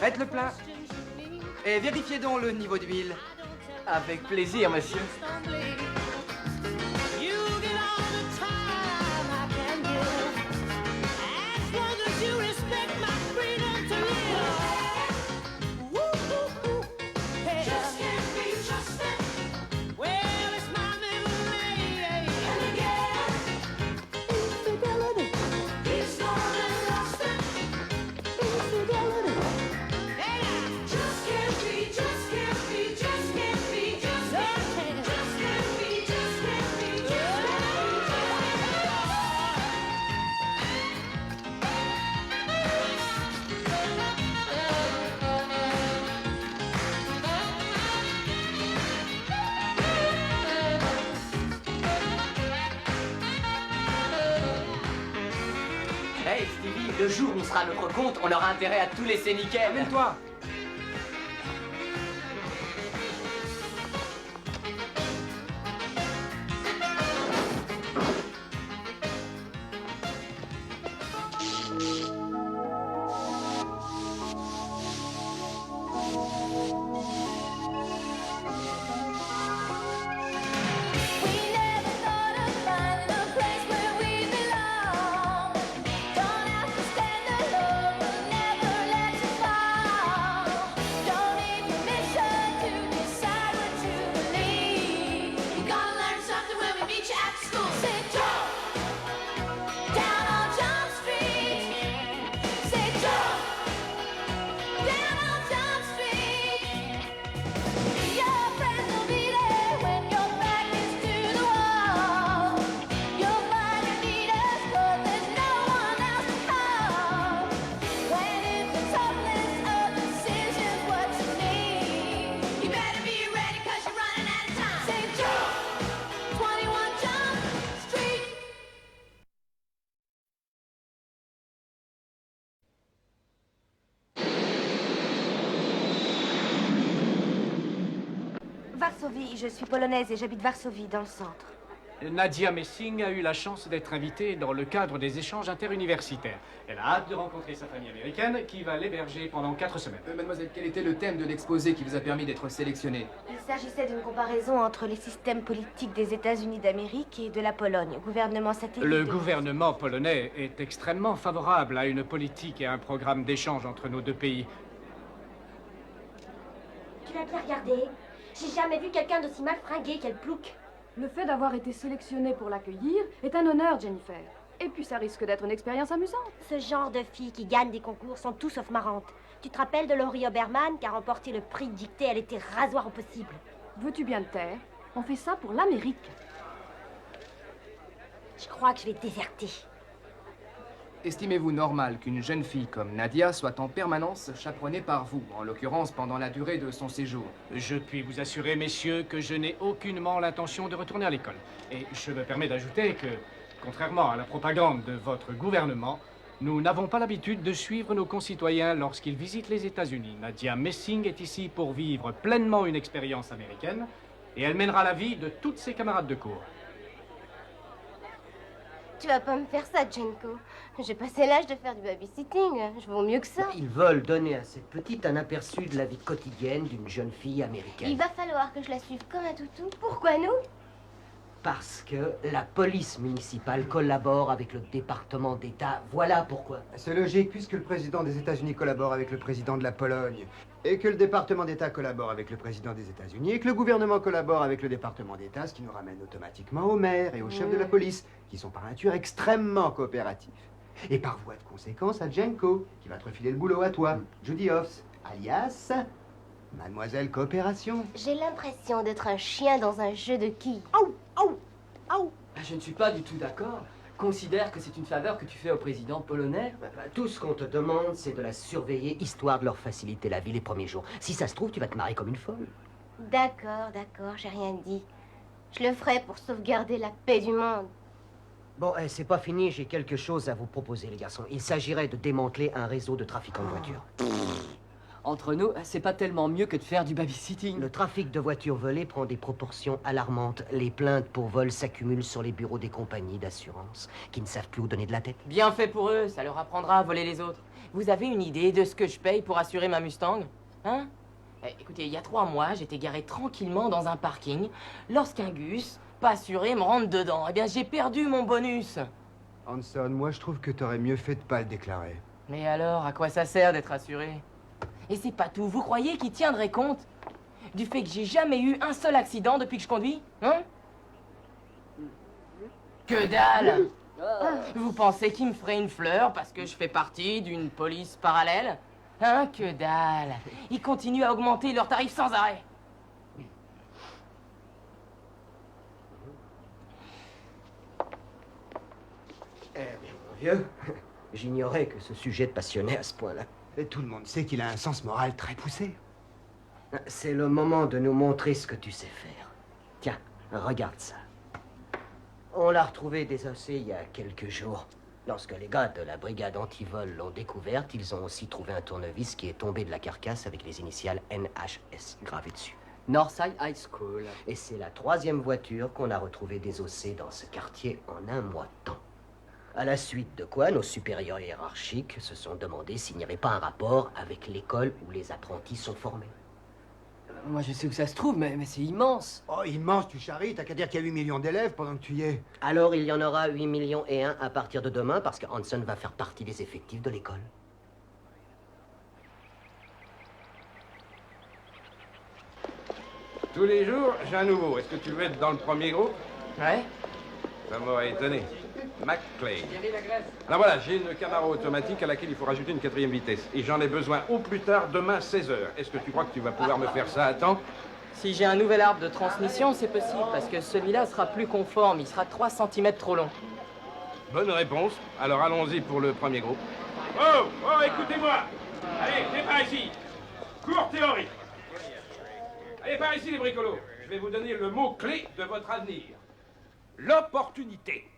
Faites le plein. Et vérifiez donc le niveau d'huile. Avec plaisir, monsieur. Hey Stevie, le jour où on sera à notre compte, on aura intérêt à tout laisser nickel. Amène-toi. Varsovie, je suis polonaise et j'habite Varsovie, dans le centre. Nadia Messing a eu la chance d'être invitée dans le cadre des échanges interuniversitaires. Elle a hâte de rencontrer sa famille américaine qui va l'héberger pendant 4 semaines. Mademoiselle, quel était le thème de l'exposé qui vous a permis d'être sélectionnée? Il s'agissait d'une comparaison entre les systèmes politiques des États-Unis d'Amérique et de la Pologne, gouvernement satellite. Le gouvernement polonais est extrêmement favorable à une politique et à un programme d'échange entre nos deux pays. Tu l'as bien regardé? J'ai jamais vu quelqu'un d'aussi mal fringué qu'elle plouc. Le fait d'avoir été sélectionnée pour l'accueillir est un honneur, Jennifer. Et puis ça risque d'être une expérience amusante. Ce genre de filles qui gagnent des concours sont tout sauf marrantes. Tu te rappelles de Laurie Oberman qui a remporté le prix de dictée? Elle était rasoir au possible. Veux-tu bien te taire? On fait ça pour l'Amérique. Je crois que je vais déserter. Estimez-vous normal qu'une jeune fille comme Nadia soit en permanence chaperonnée par vous, en l'occurrence pendant la durée de son séjour? Je puis vous assurer, messieurs, que je n'ai aucunement l'intention de retourner à l'école. Et je me permets d'ajouter que, contrairement à la propagande de votre gouvernement, nous n'avons pas l'habitude de suivre nos concitoyens lorsqu'ils visitent les États-Unis. Nadia Messing est ici pour vivre pleinement une expérience américaine et elle mènera la vie de toutes ses camarades de cours. Tu vas pas me faire ça, Jenko. J'ai passé l'âge de faire du babysitting. Je vaux mieux que ça. Ils veulent donner à cette petite un aperçu de la vie quotidienne d'une jeune fille américaine. Il va falloir que je la suive comme un toutou. Pourquoi nous? Parce que la police municipale collabore avec le département d'État. Voilà pourquoi. C'est logique, puisque le président des États-Unis collabore avec le président de la Pologne, et que le département d'État collabore avec le président des États-Unis, et que le gouvernement collabore avec le département d'État, ce qui nous ramène automatiquement au maire et au chef de la police, qui sont par nature extrêmement coopératifs. Et par voie de conséquence à Jenko, qui va te refiler le boulot à toi, Judy Hoffs, alias Mademoiselle Coopération. J'ai l'impression d'être un chien dans un jeu de quilles. Je ne suis pas du tout d'accord. Considère que c'est une faveur que tu fais au président polonais. Tout ce qu'on te demande, c'est de la surveiller, histoire de leur faciliter la vie les premiers jours. Si ça se trouve, tu vas te marrer comme une folle. D'accord, j'ai rien dit. Je le ferai pour sauvegarder la paix du monde. Bon, c'est pas fini, j'ai quelque chose à vous proposer, les garçons. Il s'agirait de démanteler un réseau de trafiquants de voitures. Entre nous, c'est pas tellement mieux que de faire du babysitting. Le trafic de voitures volées prend des proportions alarmantes. Les plaintes pour vol s'accumulent sur les bureaux des compagnies d'assurance qui ne savent plus où donner de la tête. Bien fait pour eux, ça leur apprendra à voler les autres. Vous avez une idée de ce que je paye pour assurer ma Mustang? Hein? Écoutez, il y a 3 mois, j'étais garé tranquillement dans un parking lorsqu'un Gus, pas assuré, me rentre dedans. Eh bien, j'ai perdu mon bonus. Hanson, moi je trouve que t'aurais mieux fait de pas le déclarer. Mais alors, à quoi ça sert d'être assuré? Et c'est pas tout. Vous croyez qu'il tiendrait compte du fait que j'ai jamais eu un seul accident depuis que je conduis? Hein? Que dalle! Vous pensez qu'il me ferait une fleur parce que je fais partie d'une police parallèle? Hein, que dalle! Ils continuent à augmenter leurs tarifs sans arrêt. Eh bien, mon vieux, j'ignorais que ce sujet te passionnait à ce point-là. Et tout le monde sait qu'il a un sens moral très poussé. C'est le moment de nous montrer ce que tu sais faire. Tiens, regarde ça. On l'a retrouvé désossé il y a quelques jours. Lorsque les gars de la brigade anti-vol l'ont découverte, ils ont aussi trouvé un tournevis qui est tombé de la carcasse avec les initiales NHS gravées dessus. Northside High School. Et c'est la 3e voiture qu'on a retrouvée désossée dans ce quartier en un mois de temps. À la suite de quoi, nos supérieurs hiérarchiques se sont demandé s'il n'y avait pas un rapport avec l'école où les apprentis sont formés. Moi, je sais où ça se trouve, mais c'est immense. Oh, immense, tu charries, t'as qu'à dire qu'il y a 8 millions d'élèves pendant que tu y es. Alors, il y en aura 8 millions et 1 à partir de demain, parce que Hanson va faire partie des effectifs de l'école. Tous les jours, j'ai un nouveau. Est-ce que tu veux être dans le premier groupe? Ouais? Ça m'aurait étonné. McClay. Alors voilà, j'ai une Camaro automatique à laquelle il faut rajouter une 4e vitesse. Et j'en ai besoin au plus tard demain 16h. Est-ce que tu crois que tu vas pouvoir me faire ça à temps? Si j'ai un nouvel arbre de transmission, c'est possible, parce que celui-là sera plus conforme, il sera 3 cm trop long. Bonne réponse. Alors allons-y pour le premier groupe. Oh, oh, écoutez-moi. Allez, venez par ici. Cours théorique. Allez par ici les bricolos. Je vais vous donner le mot-clé de votre avenir. L'opportunité.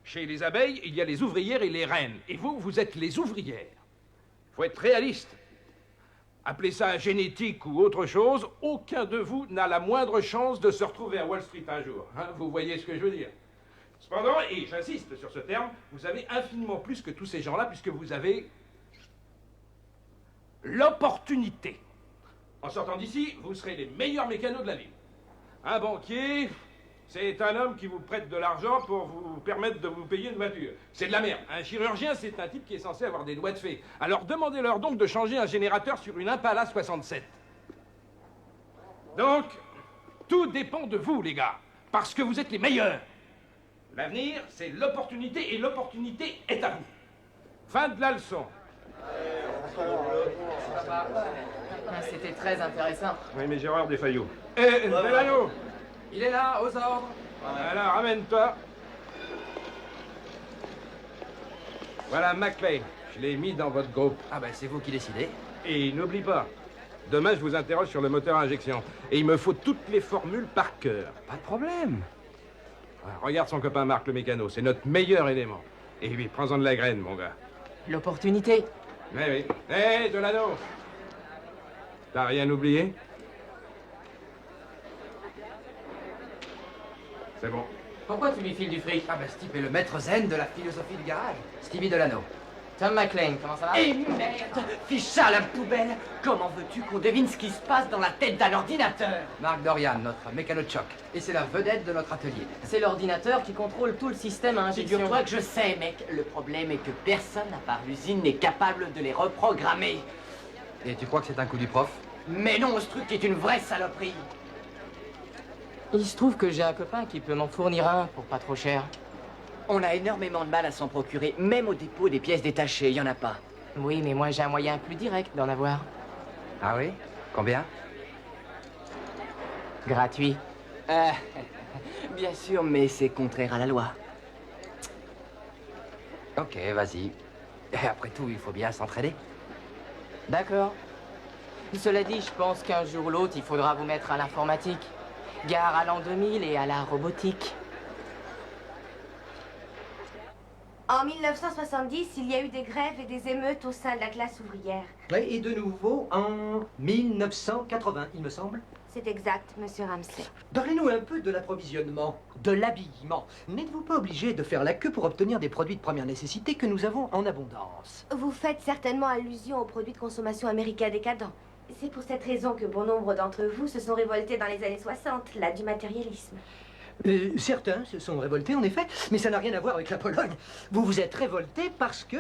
Chez les abeilles, il y a les ouvrières et les reines. Et vous, vous êtes les ouvrières. Il faut être réaliste. Appelez ça génétique ou autre chose, aucun de vous n'a la moindre chance de se retrouver à Wall Street un jour. Hein, vous voyez ce que je veux dire? Cependant, et j'insiste sur ce terme, vous avez infiniment plus que tous ces gens-là, puisque vous avez l'opportunité. En sortant d'ici, vous serez les meilleurs mécanos de la ville. Un banquier, c'est un homme qui vous prête de l'argent pour vous permettre de vous payer une voiture. C'est de la merde. Un chirurgien, c'est un type qui est censé avoir des doigts de fée. Alors demandez-leur donc de changer un générateur sur une Impala 67. Donc, tout dépend de vous, les gars, parce que vous êtes les meilleurs. L'avenir, c'est l'opportunité, et l'opportunité est à vous. Fin de la leçon. C'était très intéressant. Oui, mais Gérard Desfayot. Delano! Il est là, aux ordres. Alors, ramène-toi. Voilà McClay. Je l'ai mis dans votre groupe. Ah ben, c'est vous qui décidez. Et n'oublie pas, demain, je vous interroge sur le moteur à injection. Et il me faut toutes les formules par cœur. Pas de problème. Voilà, regarde son copain Marc, le mécano. C'est notre meilleur élément. Et oui, prends-en de la graine, mon gars. L'opportunité. Oui, oui. Hé, Delano! T'as rien oublié? C'est bon. Pourquoi tu lui files du fric? Ah ben, ce type est le maître zen de la philosophie du garage. Stevie Delano. Tom McLean, comment ça va? Et merde! Fiche à la poubelle! Comment veux-tu qu'on devine ce qui se passe dans la tête d'un ordinateur? Marc Dorian, notre mécano de choc. Et c'est la vedette de notre atelier. C'est l'ordinateur qui contrôle tout le système à injection. Figure-toi que je sais, mec. Le problème est que personne à part l'usine n'est capable de les reprogrammer. Et tu crois que c'est un coup du prof? Mais non, ce truc est une vraie saloperie. Il se trouve que j'ai un copain qui peut m'en fournir un pour pas trop cher. On a énormément de mal à s'en procurer. Même au dépôt des pièces détachées, il y en a pas. Oui, mais moi j'ai un moyen plus direct d'en avoir. Ah oui? Combien? Gratuit. Bien sûr, mais c'est contraire à la loi. Ok, vas-y. Et après tout, il faut bien s'entraider. D'accord. Cela dit, je pense qu'un jour ou l'autre, il faudra vous mettre à l'informatique. Gare à l'an 2000 et à la robotique. En 1970, il y a eu des grèves et des émeutes au sein de la classe ouvrière. Oui, et de nouveau en 1980, il me semble. C'est exact, monsieur Ramsay. Parlez-nous un peu de l'approvisionnement, de l'habillement. N'êtes-vous pas obligé de faire la queue pour obtenir des produits de première nécessité que nous avons en abondance? Vous faites certainement allusion aux produits de consommation américains décadents. C'est pour cette raison que bon nombre d'entre vous se sont révoltés dans les années 60, là, du matérialisme. Certains se sont révoltés, en effet, mais ça n'a rien à voir avec la Pologne. Vous vous êtes révoltés parce que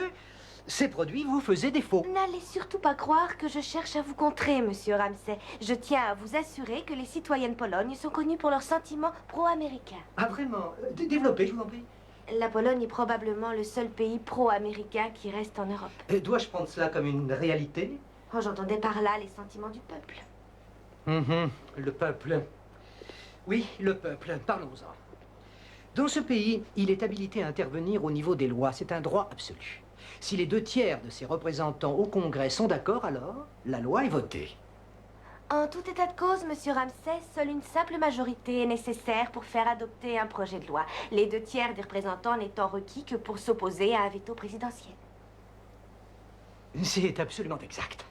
ces produits vous faisaient défaut. N'allez surtout pas croire que je cherche à vous contrer, monsieur Ramsay. Je tiens à vous assurer que les citoyennes de Pologne sont connues pour leurs sentiments pro-américains. Ah, vraiment? Développez, je vous en prie. La Pologne est probablement le seul pays pro-américain qui reste en Europe. Dois-je prendre cela comme une réalité? Oh, j'entendais par là les sentiments du peuple. Le peuple. Oui, le peuple. Parlons-en. Dans ce pays, il est habilité à intervenir au niveau des lois. C'est un droit absolu. Si les 2/3 de ses représentants au Congrès sont d'accord, alors la loi est votée. En tout état de cause, monsieur Ramsay, seule une simple majorité est nécessaire pour faire adopter un projet de loi. Les 2/3 des représentants n'étant requis que pour s'opposer à un veto présidentiel. C'est absolument exact.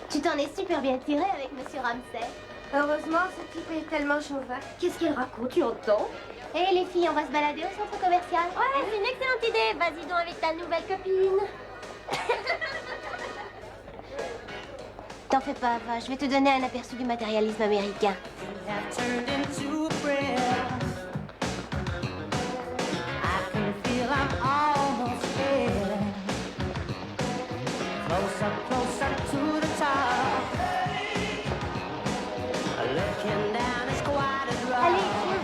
Tu t'en es super bien tiré avec monsieur Ramsay. Heureusement, ce type est tellement chauvin. Qu'est-ce qu'il raconte, tu entends? Eh les filles, on va se balader au centre commercial. Ouais, c'est une excellente idée. Vas-y donc avec ta nouvelle copine. T'en fais pas, va. Je vais te donner un aperçu du matérialisme américain. Allez, viens.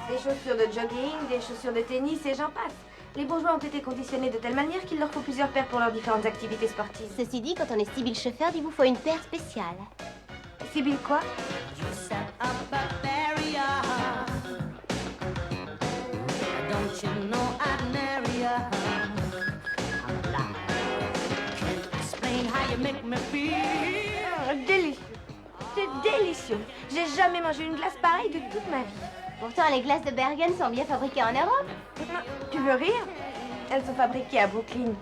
Des chaussures de jogging, des chaussures de tennis et j'en passe. Les bourgeois ont été conditionnés de telle manière qu'il leur faut plusieurs paires pour leurs différentes activités sportives. Ceci dit, quand on est Sibylle chauffeur, il vous faut une paire spéciale. Sibylle quoi? Délicieux. C'est délicieux. J'ai jamais mangé une glace pareille de toute ma vie. Pourtant, les glaces de Bergen sont bien fabriquées en Europe. Tu veux rire? Elles sont fabriquées à Brooklyn.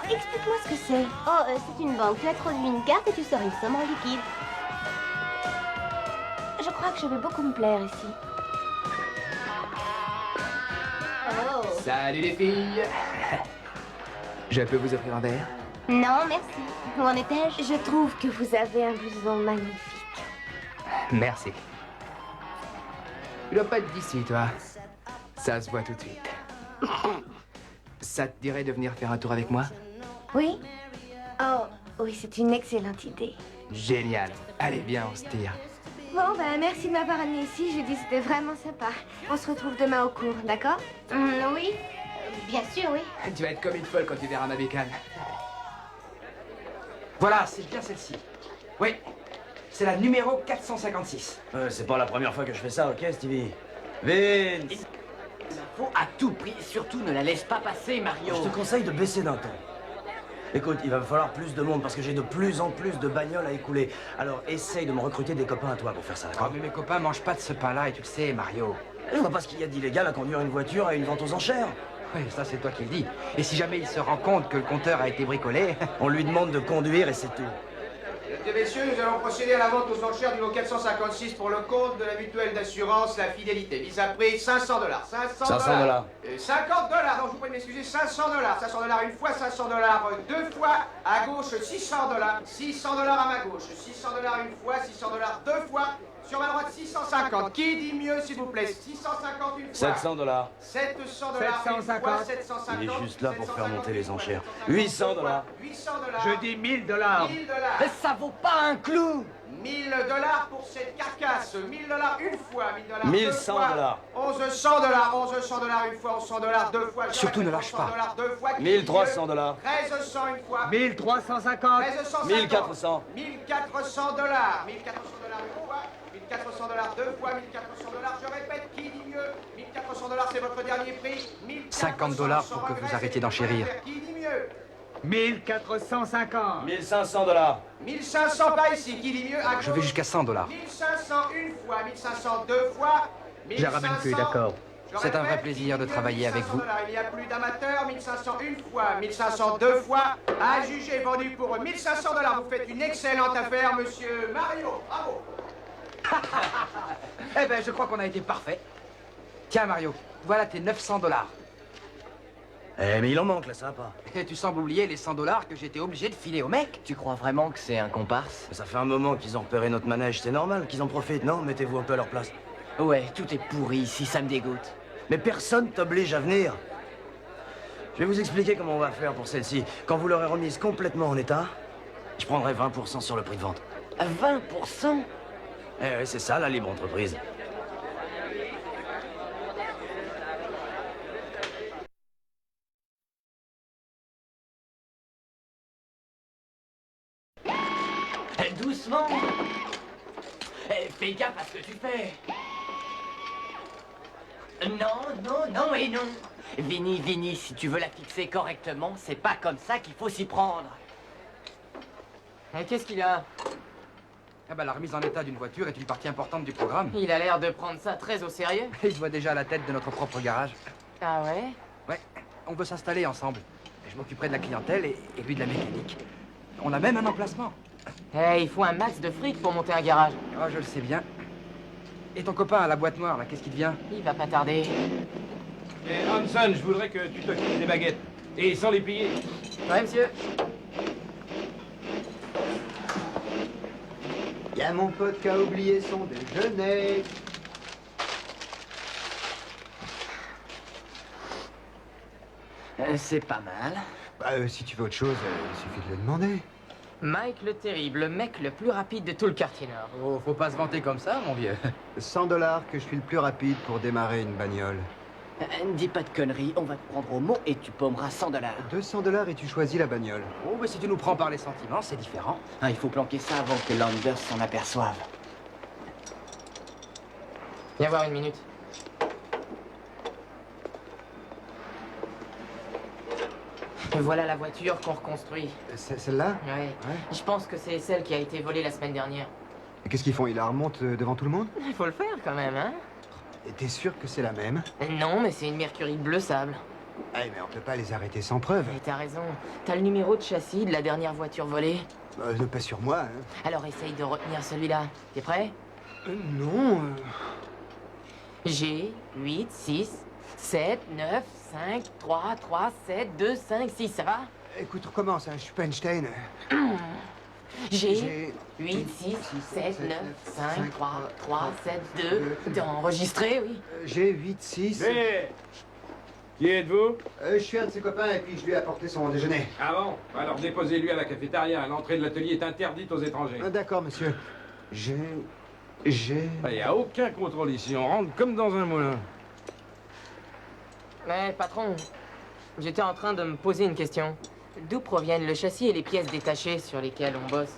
Explique-moi ce que c'est. Oh, c'est une banque. Tu introduis une carte et tu sors une somme en liquide. Je crois que je vais beaucoup me plaire ici. Oh. Salut les filles. Je peux vous offrir un verre? Non, merci. Où en étais-je? Je trouve que vous avez un blouson magnifique. Merci. Tu dois pas être d'ici, toi. Ça se voit tout de suite. Ça te dirait de venir faire un tour avec moi? Oui? Oh, oui, c'est une excellente idée. Génial. Allez, viens, on se tire. Bon, ben, merci de m'avoir amené ici. Je dis, c'était vraiment sympa. On se retrouve demain au cours, d'accord? Oui. Bien sûr, oui. Tu vas être comme une folle quand tu verras ma bécane. Voilà, c'est bien celle-ci. Oui, c'est la numéro 456. C'est pas la première fois que je fais ça, ok, Stevie? Vince! Faut à tout prix, surtout ne la laisse pas passer, Mario. Je te conseille de baisser d'un ton. Écoute, il va me falloir plus de monde parce que j'ai de plus en plus de bagnoles à écouler. Alors essaye de me recruter des copains à toi pour faire ça, d'accord? Oh, mais mes copains mangent pas de ce pain-là et tu le sais, Mario. Je vois pas ce qu'il y a d'illégal à conduire une voiture à une vente aux enchères. Oui, ça c'est toi qui le dis. Et si jamais il se rend compte que le compteur a été bricolé... On lui demande de conduire et c'est tout. Mesdames et messieurs, nous allons procéder à la vente aux enchères du lot 456 pour le compte de la mutuelle d'assurance La Fidélité. Mise à prix $500. 500 $. 500 $. $50. Non, je vous prie de m'excuser, $500. $500 une fois, $500 deux fois. À gauche, $600. $600 à ma gauche. $600 une fois, $600 deux fois. Sur ma droite, 650. Qui dit mieux, s'il vous plaît? 650 une fois. 700 $. 700 $. Une fois, 750. Il est juste là pour faire monter les enchères. 800 $. 800 $. Je dis 1000 $. 1000 $. Mais ça vaut pas un clou! 1000 $ pour cette carcasse. 1000 $. Une fois. 1000 $. 1100 $. 1100 $. 1100 $. Une fois. 1100 $. Deux fois. Surtout ne lâche pas. 1100 $. Deux fois. 1300 $. 1300 une fois. 1350. 1350. 1400. 1400 $. 1400 $. Une fois. 1400 $. Deux fois. 1400 $. Je répète, qui dit mieux? 1400 $, c'est votre dernier prix. 50 $ pour que vous arrêtiez d'enchérir. Qui dit mieux? 1450. 1500 $. 1500 par ici. Qui dit mieux? À Je vais jusqu'à 100 $. 1500 une fois. 1500 deux fois. Je ramène plus, d'accord. Je C'est un vrai répète, plaisir de qui dit travailler mieux? avec vous. 1500 $. Il n'y a plus d'amateurs. 1500 une fois. 1500 deux fois. À juger, vendu pour 1500 $. Vous faites une excellente affaire, monsieur Mario. Bravo. Eh ben, je crois qu'on a été parfait. Tiens, Mario, voilà tes 900 $. Eh, mais il en manque, là, ça va pas. Et tu sembles oublier les 100 $ que j'étais obligé de filer au mec. Tu crois vraiment que c'est un comparse? Ça fait un moment qu'ils ont repéré notre manège, c'est normal qu'ils en profitent, non? Mettez-vous un peu à leur place. Ouais, tout est pourri ici, ça me dégoûte. Mais personne t'oblige à venir. Je vais vous expliquer comment on va faire pour celle-ci. Quand vous l'aurez remise complètement en état, je prendrai 20% sur le prix de vente. 20%? Eh oui, c'est ça, la libre entreprise. Doucement! Fais gaffe à ce que tu fais! Non et non! Vinny, si tu veux la fixer correctement, c'est pas comme ça qu'il faut s'y prendre. Et qu'est-ce qu'il a? Ah bah, la remise en état d'une voiture est une partie importante du programme. Il a l'air de prendre ça très au sérieux. Il se voit déjà à la tête de notre propre garage. Ah ouais? Ouais, on veut s'installer ensemble. Je m'occuperai de la clientèle et lui de la mécanique. On a même un emplacement. Eh, il faut un max de fric pour monter un garage. Ah, je le sais bien. Et ton copain à la boîte noire, là, qu'est-ce qu'il devient? Il va pas tarder. Et Hanson, je voudrais que tu t'occupes des baguettes. Et sans les plier. Ouais, monsieur. Y a mon pote qui a oublié son déjeuner. C'est pas mal. Bah, si tu veux autre chose, il suffit de le demander. Mike le Terrible, le mec le plus rapide de tout le quartier nord. Oh, faut pas se vanter comme ça, mon vieux. 100 $ que je suis le plus rapide pour démarrer une bagnole. Ne dis pas de conneries, on va te prendre au mot et tu paumeras 100 $. 200 $ et tu choisis la bagnole. Oh, mais si tu nous prends par les sentiments, c'est différent. Ah, il faut planquer ça avant que Landers s'en aperçoive. Viens voir une minute. Et voilà la voiture qu'on reconstruit. C'est celle-là? Ouais. Je pense que c'est celle qui a été volée la semaine dernière. Et qu'est-ce qu'ils font? Ils la remontent devant tout le monde? Il faut le faire quand même, hein? Et t'es sûr que c'est la même? Non, mais c'est une Mercury bleu sable. Eh, mais on peut pas les arrêter sans preuve. Et t'as raison. T'as le numéro de châssis de la dernière voiture volée. Pas sur moi, hein. Alors essaye de retenir celui-là. T'es prêt? Non. G, 8, 6, 7, 9, 5, 3, 3, 7, 2, 5, 6, ça va? Écoute, recommence, hein, je suis pas Einstein. G, 8, 6, 7, 9, 5, 3, 3, 7, 2. T'es enregistré, oui? J'ai 8, 6. Mais qui êtes-vous? Je suis un de ses copains et puis je lui ai apporté son déjeuner. Ah bon? Alors déposez-lui à la cafétéria. L'entrée de l'atelier est interdite aux étrangers. D'accord, monsieur. J'ai... Il n'y a aucun contrôle ici. On rentre comme dans un moulin. Mais patron, j'étais en train de me poser une question. D'où proviennent le châssis et les pièces détachées sur lesquelles on bosse?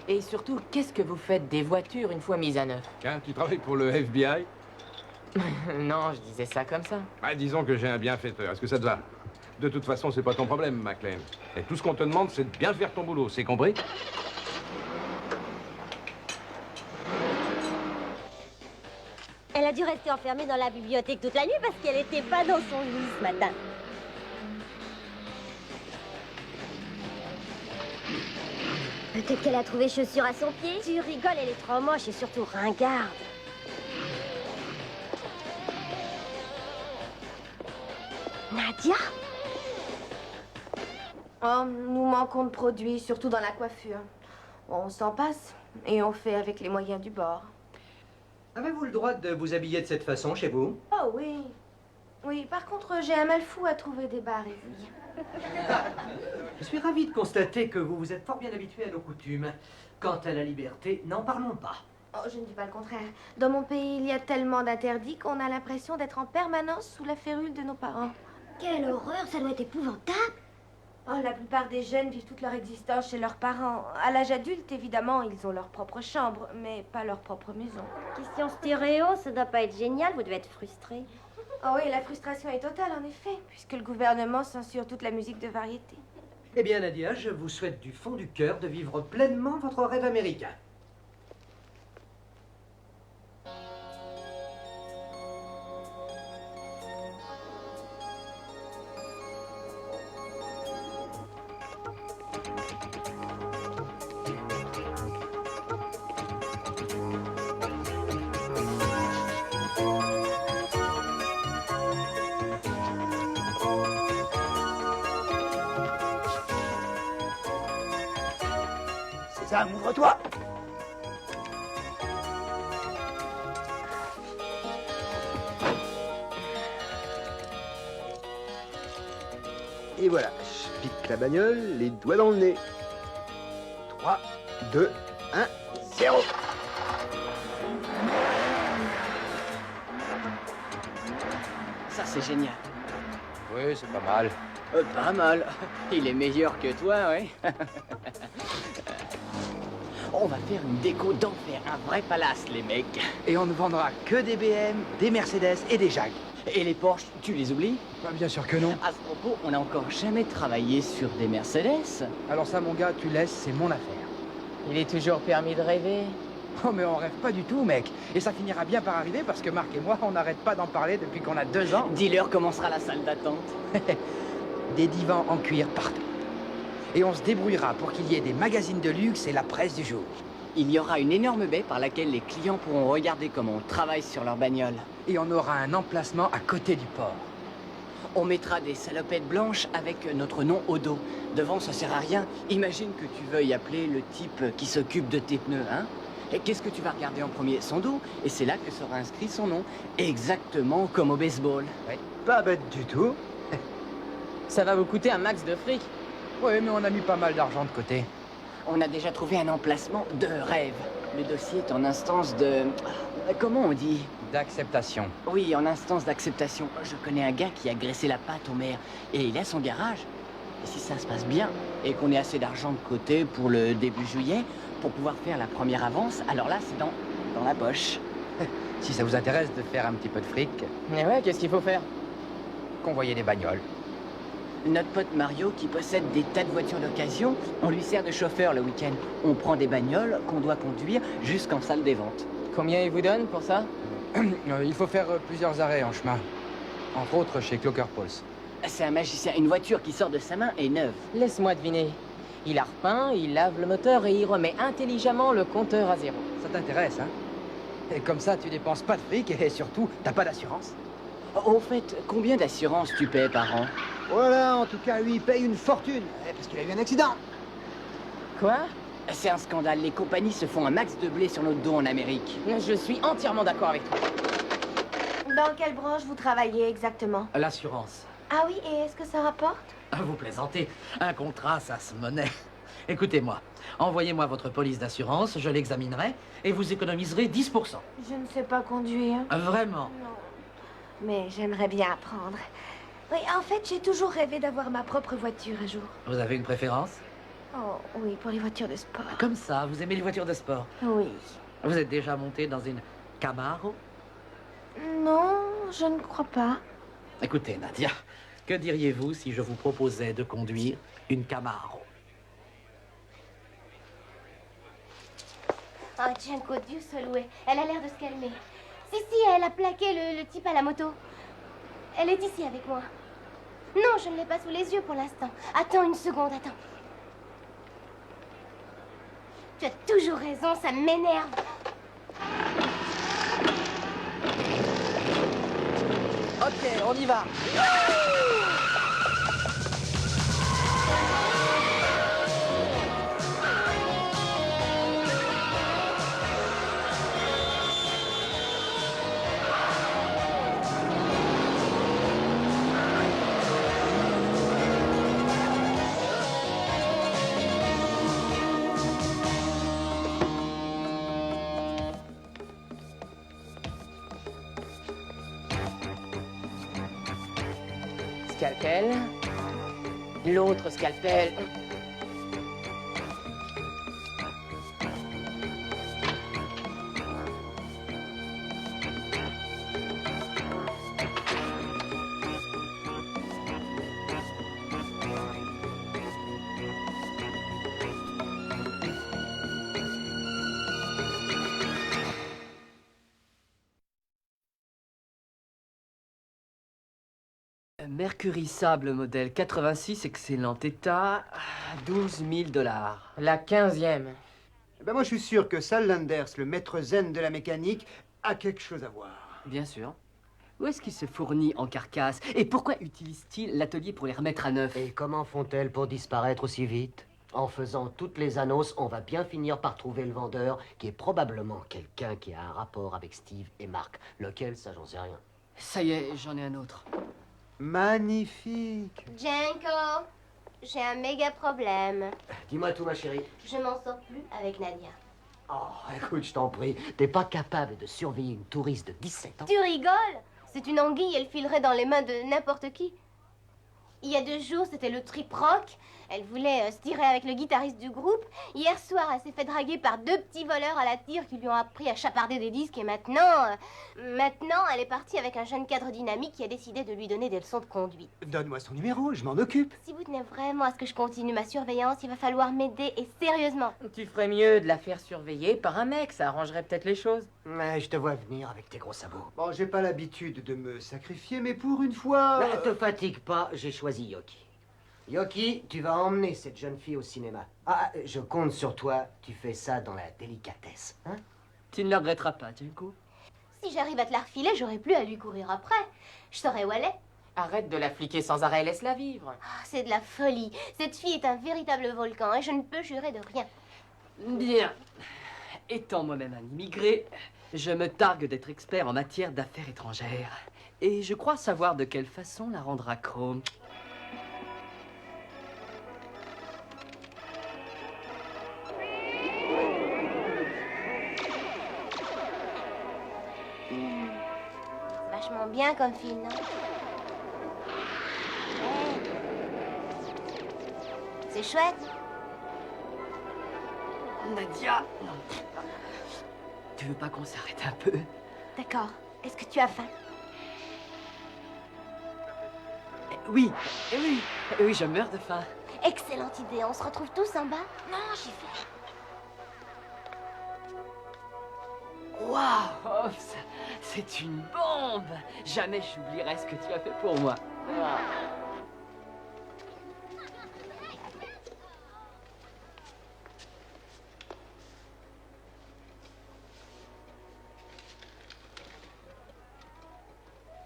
Et surtout, qu'est-ce que vous faites des voitures une fois mises à neuf? Hein, tu travailles pour le FBI? Non, je disais ça comme ça. Bah, disons que j'ai un bienfaiteur. Est-ce que ça te va? De toute façon, c'est pas ton problème, McLean. Et tout ce qu'on te demande, c'est de bien faire ton boulot. C'est compris? Elle a dû rester enfermée dans la bibliothèque toute la nuit parce qu'elle n'était pas dans son lit ce matin. Peut-être qu'elle a trouvé chaussures à son pied. Tu rigoles, elle est trop moche et surtout ringarde. Nadia? Oh, nous manquons de produits, surtout dans la coiffure. On s'en passe et on fait avec les moyens du bord. Avez-vous le droit de vous habiller de cette façon chez vous? Oh oui. Oui, par contre, j'ai un mal fou à trouver des barésilles. Je suis ravi de constater que vous vous êtes fort bien habitué à nos coutumes. Quant à la liberté, n'en parlons pas. Oh, je ne dis pas le contraire. Dans mon pays, il y a tellement d'interdits qu'on a l'impression d'être en permanence sous la férule de nos parents. Quelle horreur, ça doit être épouvantable. Oh, la plupart des jeunes vivent toute leur existence chez leurs parents. À l'âge adulte, évidemment, ils ont leur propre chambre, mais pas leur propre maison. Question stéréo, ça doit pas être génial, vous devez être frustré. Oh oui, la frustration est totale, en effet, puisque le gouvernement censure toute la musique de variété. Eh bien, Nadia, je vous souhaite du fond du cœur de vivre pleinement votre rêve américain. Sésame, ouvre-toi! Et voilà, je pique la bagnole, les doigts dans le nez. 3, 2, 1, 0. Ça, c'est génial. Oui, c'est pas mal. Pas mal. Il est meilleur que toi, ouais. On va faire une déco d'enfer, un vrai palace, les mecs. Et on ne vendra que des BM, des Mercedes et des Jag. Et les Porsche, tu les oublies? Bien sûr que non. À ce propos, on n'a encore jamais travaillé sur des Mercedes. Alors ça, mon gars, tu laisses, c'est mon affaire. Il est toujours permis de rêver. Oh, mais on rêve pas du tout, mec. Et ça finira bien par arriver parce que Marc et moi, on n'arrête pas d'en parler depuis qu'on a 2 ans. Dis-leur comment sera la salle d'attente. Des divans en cuir partout. Et on se débrouillera pour qu'il y ait des magazines de luxe et la presse du jour. Il y aura une énorme baie par laquelle les clients pourront regarder comment on travaille sur leur bagnole. Et on aura un emplacement à côté du port. On mettra des salopettes blanches avec notre nom au dos. Devant, ça sert à rien. Imagine que tu veuilles appeler le type qui s'occupe de tes pneus, hein? Et qu'est-ce que tu vas regarder en premier? Son dos. Et c'est là que sera inscrit son nom. Exactement comme au baseball. Oui. Pas bête du tout. Ça va vous coûter un max de fric. Oui, mais on a mis pas mal d'argent de côté. On a déjà trouvé un emplacement de rêve. Le dossier est en instance de... Comment on dit? D'acceptation. Oui, en instance d'acceptation. Je connais un gars qui a graissé la pâte au maire. Et il a son garage. Et si ça se passe bien, et qu'on ait assez d'argent de côté pour le début juillet, pour pouvoir faire la première avance, alors là, c'est dans la poche. Si ça vous intéresse de faire un petit peu de fric... Mais ouais, qu'est-ce qu'il faut faire? Convoyer des bagnoles. Notre pote Mario, qui possède des tas de voitures d'occasion, on lui sert de chauffeur le week-end. On prend des bagnoles qu'on doit conduire jusqu'en salle des ventes. Combien il vous donne pour ça? Il faut faire plusieurs arrêts en chemin. Entre autres chez Clocker Pauls. C'est un magicien. Une voiture qui sort de sa main est neuve. Laisse-moi deviner. Il a repeint, il lave le moteur et il remet intelligemment le compteur à 0. Ça t'intéresse, hein? Et comme ça, tu dépenses pas de fric et surtout, t'as pas d'assurance. Au fait, combien d'assurance tu paies par an? Voilà, en tout cas, lui, il paye une fortune. Parce qu'il a eu un accident. Quoi? C'est un scandale. Les compagnies se font un max de blé sur notre dos en Amérique. Je suis entièrement d'accord avec toi. Dans quelle branche vous travaillez exactement? L'assurance. Ah oui, et est-ce que ça rapporte? Vous plaisantez. Un contrat, ça se monnaie. Écoutez-moi, envoyez-moi votre police d'assurance, je l'examinerai et vous économiserez 10%. Je ne sais pas conduire. Vraiment? Non. Mais j'aimerais bien apprendre. Oui, en fait, j'ai toujours rêvé d'avoir ma propre voiture un jour. Vous avez une préférence? Oh, oui, pour les voitures de sport. Comme ça, vous aimez les voitures de sport? Oui. Vous êtes déjà monté dans une Camaro? Non, je ne crois pas. Écoutez, Nadia, que diriez-vous si je vous proposais de conduire une Camaro? Oh, Gianco, Dieu soit loué. Elle a l'air de se calmer. Si, elle a plaqué le type à la moto. Elle est ici avec moi. Non, je ne l'ai pas sous les yeux pour l'instant. Attends une seconde, attends. Tu as toujours raison, ça m'énerve. Ok, on y va. scalpel. L'autre scalpel. Mercury Sable modèle 86, excellent état, 12 000 $. La 15e. Ben moi, je suis sûr que Sal Landers, le maître zen de la mécanique, a quelque chose à voir. Bien sûr. Où est-ce qu'il se fournit en carcasse? Et pourquoi utilise-t-il l'atelier pour les remettre à neuf? Et comment font-elles pour disparaître aussi vite? En faisant toutes les annonces, on va bien finir par trouver le vendeur, qui est probablement quelqu'un qui a un rapport avec Steve et Mark. Lequel, ça, j'en sais rien. Ça y est, j'en ai un autre. Magnifique. Jenko, j'ai un méga problème. Dis-moi tout, ma chérie. Je m'en sors plus avec Nadia. Oh, écoute, je t'en prie, t'es pas capable de surveiller une touriste de 17 ans? Tu rigoles? C'est une anguille, elle filerait dans les mains de n'importe qui. Il y a 2 jours, c'était le trip rock. Elle voulait se tirer avec le guitariste du groupe. Hier soir, elle s'est fait draguer par 2 petits voleurs à la tire qui lui ont appris à chaparder des disques. Et maintenant, elle est partie avec un jeune cadre dynamique qui a décidé de lui donner des leçons de conduite. Donne-moi son numéro, je m'en occupe. Si vous tenez vraiment à ce que je continue ma surveillance, il va falloir m'aider, et sérieusement. Tu ferais mieux de la faire surveiller par un mec, ça arrangerait peut-être les choses. Mais je te vois venir avec tes gros sabots. Bon, j'ai pas l'habitude de me sacrifier, mais pour une fois... Ne te fatigue pas, j'ai choisi Yoki. Yoki, tu vas emmener cette jeune fille au cinéma. Ah, je compte sur toi, tu fais ça dans la délicatesse, hein? Tu ne le regretteras pas, Jenko. Si j'arrive à te la refiler, j'aurai plus à lui courir après. Je saurai où elle est. Arrête de la fliquer sans arrêt, laisse-la vivre. Ah, c'est de la folie. Cette fille est un véritable volcan et je ne peux jurer de rien. Bien. Étant moi-même un immigré, je me targue d'être expert en matière d'affaires étrangères. Et je crois savoir de quelle façon la rendre accro. Vachement bien comme film, non? Hey. C'est chouette. Nadia, tu veux pas qu'on s'arrête un peu? D'accord. Est-ce que tu as faim? Oui, oui, oui, je meurs de faim. Excellente idée. On se retrouve tous en bas? Non, j'ai faim. Waouh, c'est une bombe. Jamais j'oublierai ce que tu as fait pour moi.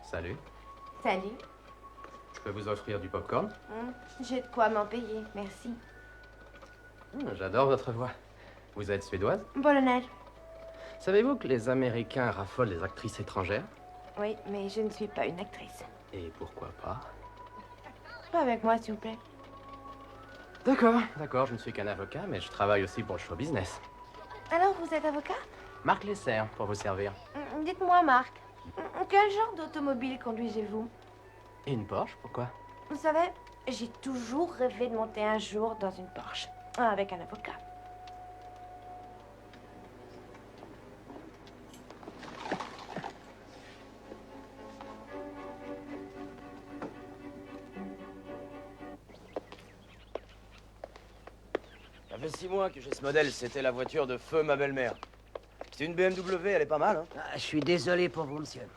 Salut. Salut. Je peux vous offrir du popcorn? J'ai de quoi m'en payer, merci. J'adore votre voix. Vous êtes suédoise? Bolognaise. Savez-vous que les Américains raffolent les actrices étrangères? Oui, mais je ne suis pas une actrice. Et pourquoi pas? Pas avec moi, s'il vous plaît. D'accord, je ne suis qu'un avocat, mais je travaille aussi pour le show business. Alors, vous êtes avocat? Marc Lesser, pour vous servir. Dites-moi, Marc, quel genre d'automobile conduisez-vous? Et une Porsche, pourquoi? Vous savez, j'ai toujours rêvé de monter un jour dans une Porsche, avec un avocat. Ça fait 6 mois que j'ai ce modèle, c'était la voiture de feu ma belle-mère. C'est une BMW, elle est pas mal, hein? Ah, je suis désolé pour vous, monsieur.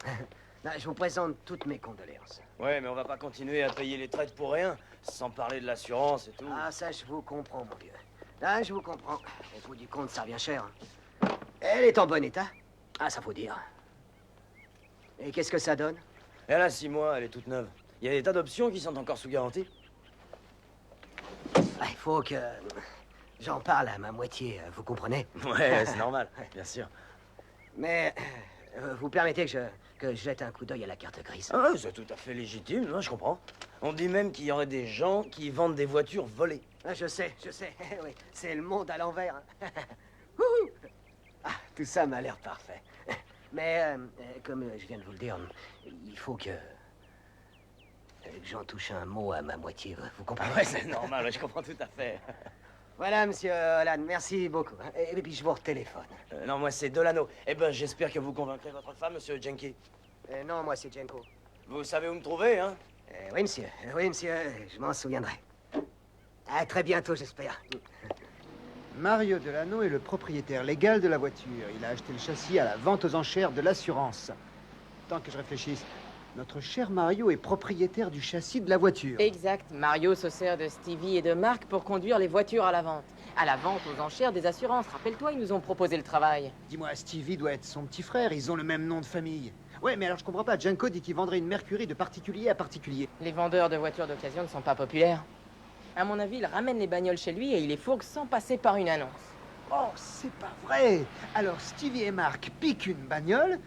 Ah, je vous présente toutes mes condoléances. Ouais, mais on va pas continuer à payer les traites pour rien, sans parler de l'assurance et tout. Ah, ça, je vous comprends, mon vieux. Ah, je vous comprends. Au bout du compte, ça revient cher. Hein. Elle est en bon état. Ah, ça faut dire. Et qu'est-ce que ça donne? Elle a 6 mois, elle est toute neuve. Il y a des tas d'options qui sont encore sous garantie. Ah, il faut que j'en parle à ma moitié, vous comprenez? Ouais, c'est normal, bien sûr. Mais vous permettez que je jette un coup d'œil à la carte grise? Ah ouais, c'est tout à fait légitime, non, je comprends. On dit même qu'il y aurait des gens qui vendent des voitures volées. Ah, je sais. Oui, c'est le monde à l'envers. Hein. Ah, tout ça m'a l'air parfait. Mais, comme je viens de vous le dire, il faut que que j'en touche un mot à ma moitié, vous comprenez? Ah ouais, c'est normal, je comprends tout à fait. Voilà, monsieur Holland, merci beaucoup. Et puis je vous retéléphone. Non, moi c'est Delano. Eh ben, j'espère que vous convaincrez votre femme, monsieur Jenky. Non, moi c'est Jenko. Vous savez où me trouver, hein? Oui, monsieur. Oui, monsieur, je m'en souviendrai. À très bientôt, j'espère. Mario Delano est le propriétaire légal de la voiture. Il a acheté le châssis à la vente aux enchères de l'assurance. Tant que je réfléchisse, notre cher Mario est propriétaire du châssis de la voiture. Exact. Mario se sert de Stevie et de Marc pour conduire les voitures à la vente. À la vente aux enchères des assurances. Rappelle-toi, ils nous ont proposé le travail. Dis-moi, Stevie doit être son petit frère. Ils ont le même nom de famille. Ouais, mais alors je comprends pas. Jenko dit qu'il vendrait une Mercury de particulier à particulier. Les vendeurs de voitures d'occasion ne sont pas populaires. À mon avis, il ramène les bagnoles chez lui et il les fourgue sans passer par une annonce. Oh, c'est pas vrai! Alors Stevie et Marc piquent une bagnole,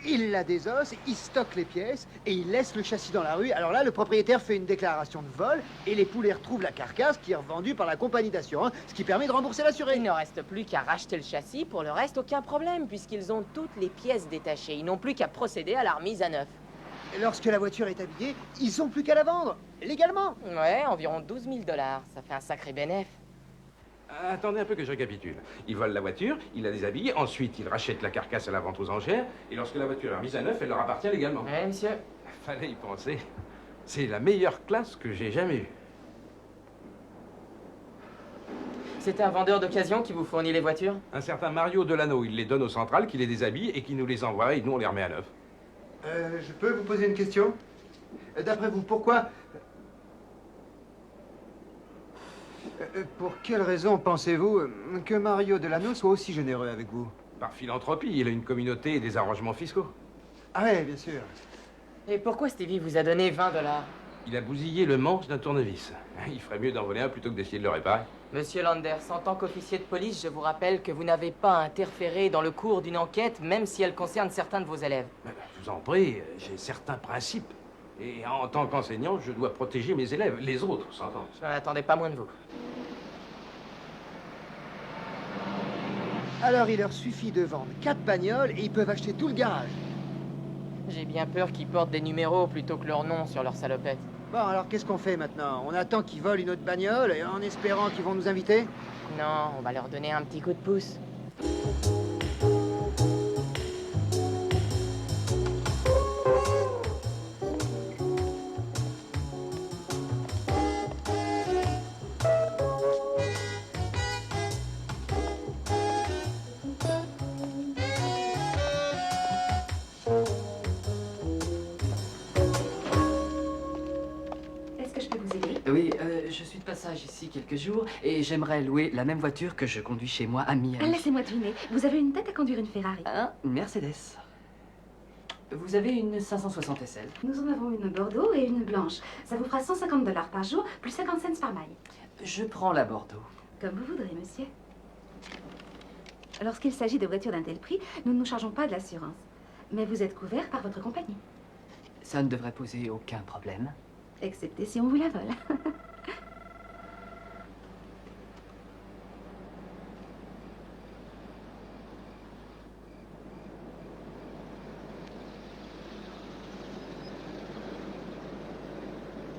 il la désosse, il stocke les pièces et il laisse le châssis dans la rue. Alors là, le propriétaire fait une déclaration de vol et les poulets retrouvent la carcasse qui est revendue par la compagnie d'assurance, ce qui permet de rembourser l'assuré. Il ne reste plus qu'à racheter le châssis. Pour le reste, aucun problème, puisqu'ils ont toutes les pièces détachées. Ils n'ont plus qu'à procéder à la remise à neuf. Et lorsque la voiture est habillée, ils ont plus qu'à la vendre, légalement. Ouais, environ 12 000 $. Ça fait un sacré bénéf. Attendez un peu que je récapitule. Il vole la voiture, il la déshabille, ensuite il rachète la carcasse à la vente aux enchères, et lorsque la voiture est remise à neuf, elle leur appartient légalement. Oui, monsieur. Fallait y penser. C'est la meilleure classe que j'ai jamais eue. C'est un vendeur d'occasion qui vous fournit les voitures? Un certain Mario Delano, il les donne aux centrales, qui les déshabille et qui nous les envoie, et nous on les remet à neuf. Je peux vous poser une question? D'après vous, pourquoi... pour quelle raison pensez-vous que Mario Delano soit aussi généreux avec vous? Par philanthropie, il a une communauté et des arrangements fiscaux. Ah ouais, bien sûr. Et pourquoi Stevie vous a donné 20 $? Il a bousillé le manche d'un tournevis. Il ferait mieux d'en voler un plutôt que d'essayer de le réparer. Monsieur Landers, en tant qu'officier de police, je vous rappelle que vous n'avez pas interféré dans le cours d'une enquête, même si elle concerne certains de vos élèves. Je vous en prie, j'ai certains principes. Et en tant qu'enseignant, je dois protéger mes élèves. Les autres, s'entend. Je n'en attendais pas moins de vous. Alors il leur suffit de vendre 4 bagnoles et ils peuvent acheter tout le garage. J'ai bien peur qu'ils portent des numéros plutôt que leur nom sur leur salopette. Bon, alors qu'est-ce qu'on fait maintenant? On attend qu'ils volent une autre bagnole et en espérant qu'ils vont nous inviter? Non, on va leur donner un petit coup de pouce. Je suis de passage ici quelques jours et j'aimerais louer la même voiture que je conduis chez moi à Miami. Laissez-moi deviner, vous avez une tête à conduire une Ferrari. Une Mercedes. Vous avez une 560 SL. Nous en avons une Bordeaux et une blanche. Ça vous fera 150 $ par jour, plus 50 cents par mille. Je prends la Bordeaux. Comme vous voudrez, monsieur. Lorsqu'il s'agit de voitures d'un tel prix, nous ne nous chargeons pas de l'assurance. Mais vous êtes couvert par votre compagnie. Ça ne devrait poser aucun problème. Excepté si on vous la vole.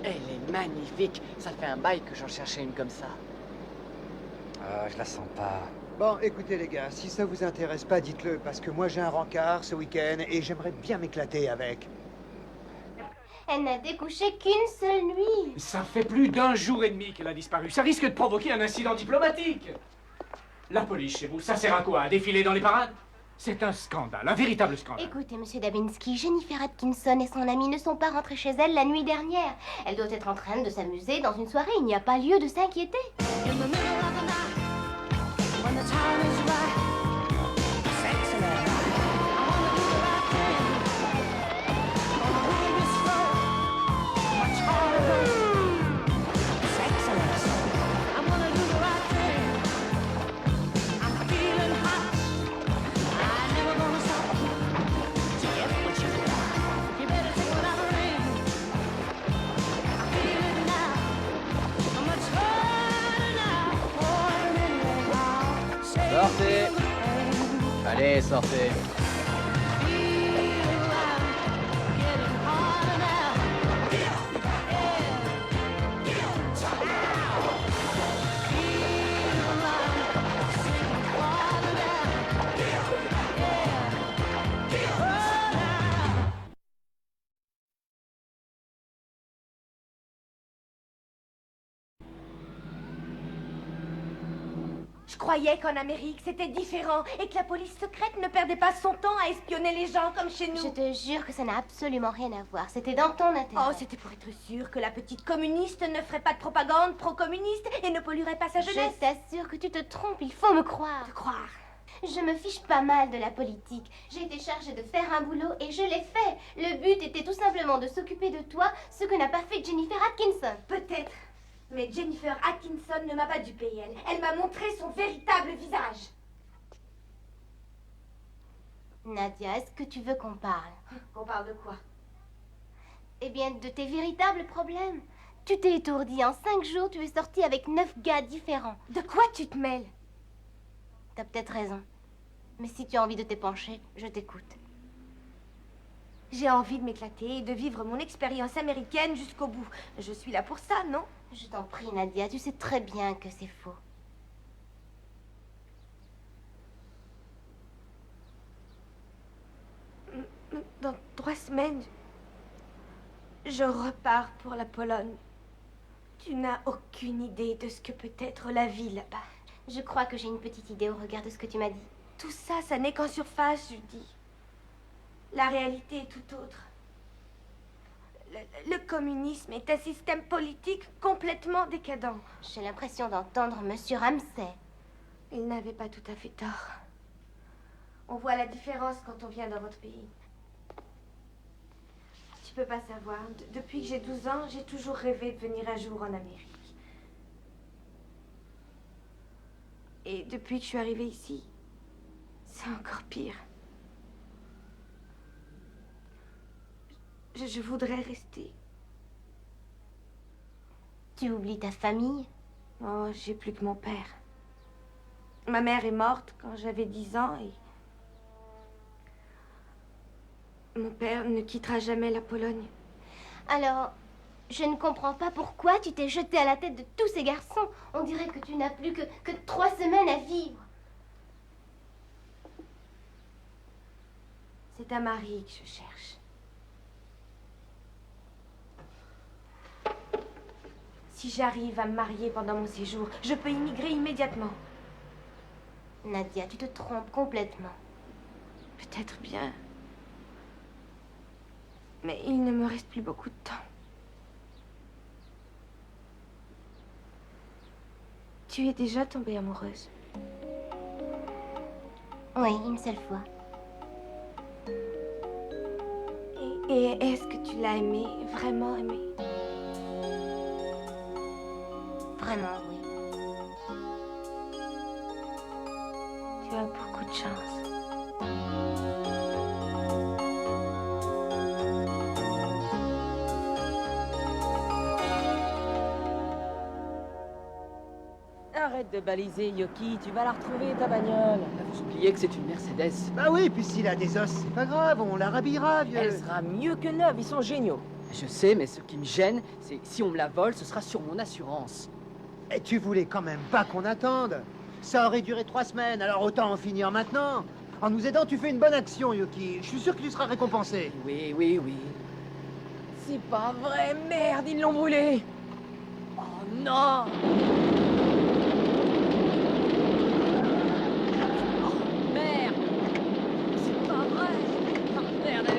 Elle est magnifique. Ça fait un bail que j'en cherchais une comme ça. Ah, je la sens pas. Bon, écoutez les gars, si ça vous intéresse pas, dites-le, parce que moi j'ai un rencard ce week-end et j'aimerais bien m'éclater avec. Elle n'a découché qu'une seule nuit. Ça fait plus d'1 jour et demi qu'elle a disparu. Ça risque de provoquer un incident diplomatique. La police chez vous, ça sert à quoi? À défiler dans les parades? C'est un scandale, un véritable scandale. Écoutez, monsieur Dabinsky, Jennifer Atkinson et son amie ne sont pas rentrées chez elle la nuit dernière. Elle doit être en train de s'amuser dans une soirée. Il n'y a pas lieu de s'inquiéter. Sortez. Allez, sortez. Je croyais qu'en Amérique, c'était différent et que la police secrète ne perdait pas son temps à espionner les gens comme chez nous. Je te jure que ça n'a absolument rien à voir. C'était dans ton intérêt. Oh, c'était pour être sûr que la petite communiste ne ferait pas de propagande pro-communiste et ne polluerait pas sa jeunesse. Je t'assure que tu te trompes, il faut me croire. Te croire? Je me fiche pas mal de la politique. J'ai été chargée de faire un boulot et je l'ai fait. Le but était tout simplement de s'occuper de toi, ce que n'a pas fait Jennifer Atkinson. Peut-être. Mais Jennifer Atkinson ne m'a pas dupée, elle. Elle m'a montré son véritable visage. Nadia, est-ce que tu veux qu'on parle? Qu'on parle de quoi? Eh bien, de tes véritables problèmes. Tu t'es étourdie. En 5 jours, tu es sortie avec 9 gars différents. De quoi tu te mêles? T'as peut-être raison. Mais si tu as envie de t'épancher, je t'écoute. J'ai envie de m'éclater et de vivre mon expérience américaine jusqu'au bout. Je suis là pour ça, non? Je t'en prie, Nadia, tu sais très bien que c'est faux. Dans 3 semaines, je repars pour la Pologne. Tu n'as aucune idée de ce que peut être la vie là-bas. Je crois que j'ai une petite idée au regard de ce que tu m'as dit. Tout ça, ça n'est qu'en surface, Judy. La réalité est tout autre. Le communisme est un système politique complètement décadent. J'ai l'impression d'entendre Monsieur Ramsay. Il n'avait pas tout à fait tort. On voit la différence quand on vient dans votre pays. Tu peux pas savoir. Depuis que j'ai 12 ans, j'ai toujours rêvé de venir un jour en Amérique. Et depuis que je suis arrivée ici, c'est encore pire. Je voudrais rester. Tu oublies ta famille? Oh, j'ai plus que mon père. Ma mère est morte quand j'avais 10 ans et... Mon père ne quittera jamais la Pologne. Alors, je ne comprends pas pourquoi tu t'es jeté à la tête de tous ces garçons. On dirait que tu n'as plus que 3 semaines à vivre. C'est un mari que je cherche. Si j'arrive à me marier pendant mon séjour, je peux immigrer immédiatement. Nadia, tu te trompes complètement. Peut-être bien. Mais il ne me reste plus beaucoup de temps. Tu es déjà tombée amoureuse? Oui, une seule fois. Et est-ce que tu l'as aimé, vraiment aimé? Vraiment, oui. Tu as beaucoup de chance. Arrête de baliser, Yoki, tu vas la retrouver, ta bagnole. Vous oubliez que c'est une Mercedes. Bah oui, puis s'il a des os, c'est pas grave, on la rhabillera, vieux. Elle sera mieux que neuve, ils sont géniaux. Je sais, mais ce qui me gêne, c'est si on me la vole, ce sera sur mon assurance. Et tu voulais quand même pas qu'on attende. Ça aurait duré 3 semaines, alors autant en finir maintenant. En nous aidant, tu fais une bonne action, Yoki. Je suis sûr que tu seras récompensé. Oui, oui, oui. C'est pas vrai, merde, ils l'ont brûlé. Oh non!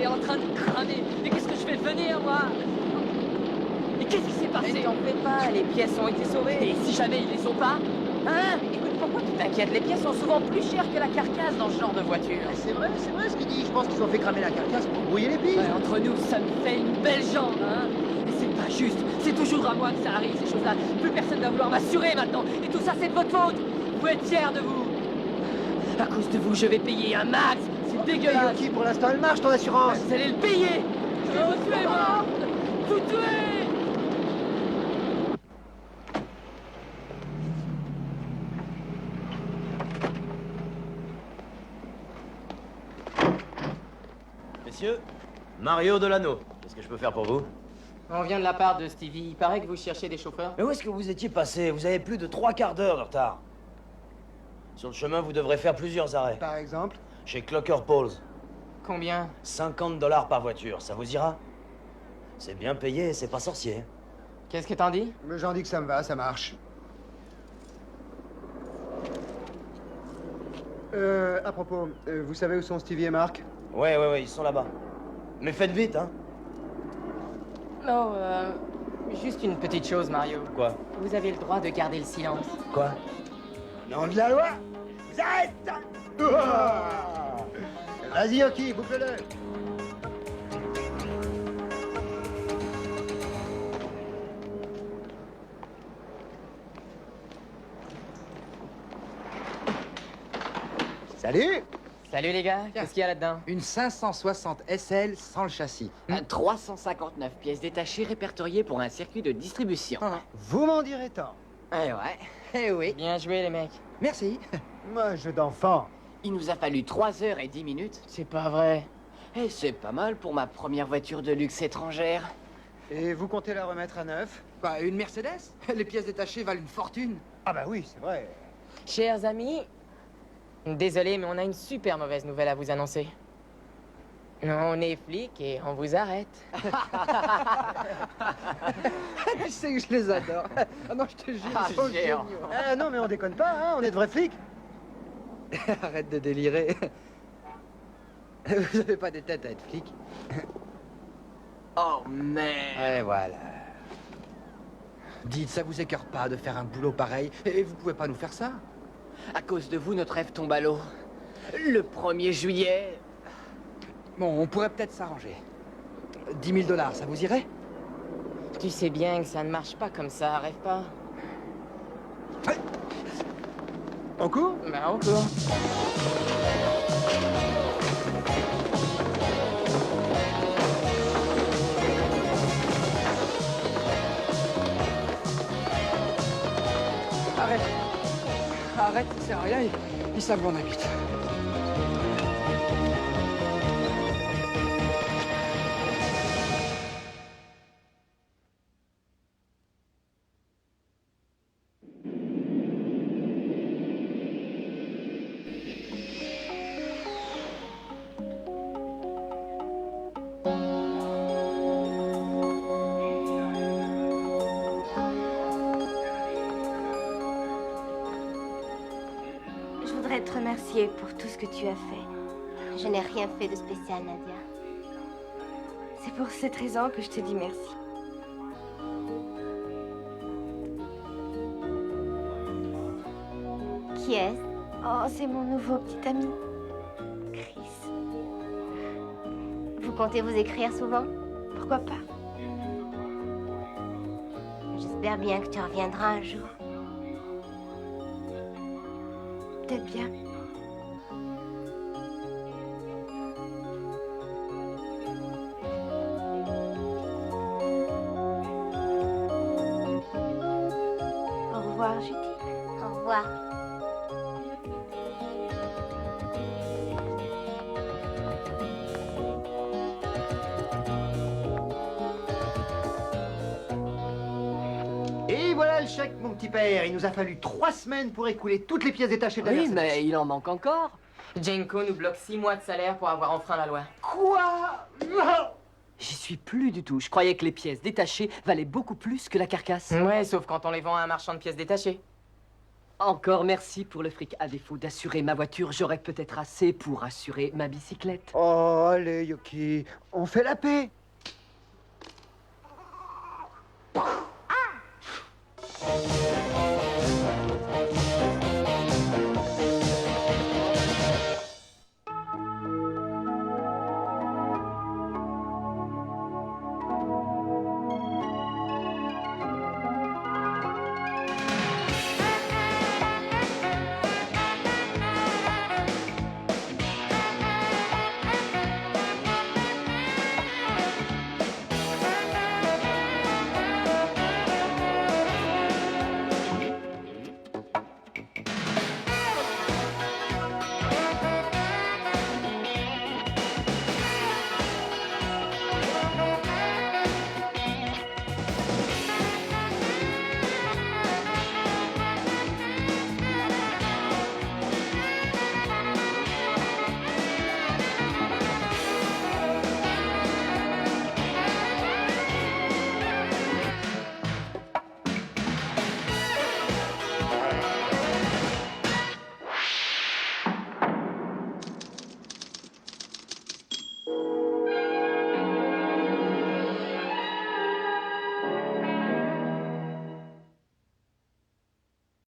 En train de cramer. Mais qu'est-ce que je vais devenir, moi? Mais qu'est-ce qui s'est passé? Mais t'en fais pas, les pièces ont été sauvées. Et si jamais ils les ont pas? Hein? Écoute, pourquoi tu t'inquiètes? Les pièces sont souvent plus chères que la carcasse dans ce genre de voiture. C'est vrai ce qu'il dit. Je pense qu'ils ont fait cramer la carcasse pour brouiller les pistes. Ouais, entre nous, ça me fait une belle jambe, hein? Mais c'est pas juste. C'est toujours à moi que ça arrive, ces choses-là. Plus personne va vouloir m'assurer maintenant. Et tout ça, c'est de votre faute. Vous êtes fiers de vous. À cause de vous, je vais payer un max. C'est dégueulasse. Yoki, pour l'instant, elle marche, ton assurance. Vous allez le payer. Je vais vous tuer, moi. Vous tuer. Messieurs, Mario Delano, qu'est-ce que je peux faire pour vous? On vient de la part de Stevie. Il paraît que vous cherchez des chauffeurs. Mais où est-ce que vous étiez passé? Vous avez plus de 3 quarts d'heure de retard. Sur le chemin, vous devrez faire plusieurs arrêts. Par exemple? Chez Clocker Pauls. Combien? 50 $ par voiture, ça vous ira? C'est bien payé, c'est pas sorcier. Qu'est-ce que t'en dis? Mais j'en dis que ça me va, ça marche. À propos, vous savez où sont Stevie et Marc? Ouais, ils sont là-bas. Mais faites vite, hein. Oh, juste une petite chose, Mario. Quoi? Vous avez le droit de garder le silence. Quoi? Nom de la loi! Arrête! Vas-y, Yoki, boucle-le! Salut! Salut les gars, qu'est-ce qu'il y a là-dedans? Une 560 SL sans le châssis. 359 pièces détachées répertoriées pour un circuit de distribution. Vous m'en direz tant. Eh oui. Bien joué les mecs. Merci. Moi, jeu d'enfant. Il nous a fallu 3 heures et 10 minutes. C'est pas vrai. Et c'est pas mal pour ma première voiture de luxe étrangère. Et vous comptez la remettre à neuf? Bah, une Mercedes? Les pièces détachées valent une fortune. Ah bah oui, c'est vrai. Chers amis, désolé, mais on a une super mauvaise nouvelle à vous annoncer. On est flics et on vous arrête. Tu sais que je les adore. Ah non, je te jure, ils sont géniaux. Ah non, mais on déconne pas, hein, on est de vrais flics. Arrête de délirer. Vous avez pas des têtes à être flic. Oh merde. Et voilà. Dites, ça vous écœure pas de faire un boulot pareil? Et vous pouvez pas nous faire ça? À cause de vous, notre rêve tombe à l'eau. Le 1er juillet... Bon, on pourrait peut-être s'arranger. 10 000 $, ça vous irait? Tu sais bien que ça ne marche pas comme ça, rêve pas. En cours? Ben, en cours. Arrête, ça sert à rien, ils savent où on habite. Je voudrais te remercier pour tout ce que tu as fait. Je n'ai rien fait de spécial, Nadia. C'est pour cette raison que je te dis merci. Qui est-ce? Oh, c'est mon nouveau petit ami, Chris. Vous comptez vous écrire souvent? Pourquoi pas? J'espère bien que tu reviendras un jour. Peut-être bien. Au revoir, Judy. Au revoir. Et voilà le chèque, mon petit père. Il nous a fallu 3 semaines pour écouler toutes les pièces détachées de la Oui, Mercedes. mais il en manque encore. Jenko nous bloque 6 mois de salaire pour avoir enfreint la loi. Quoi? J'y suis plus du tout. Je croyais que les pièces détachées valaient beaucoup plus que la carcasse. Ouais, sauf quand on les vend à un marchand de pièces détachées. Encore merci pour le fric. À défaut d'assurer ma voiture, j'aurais peut-être assez pour assurer ma bicyclette. Oh, allez, Yoki, on fait la paix.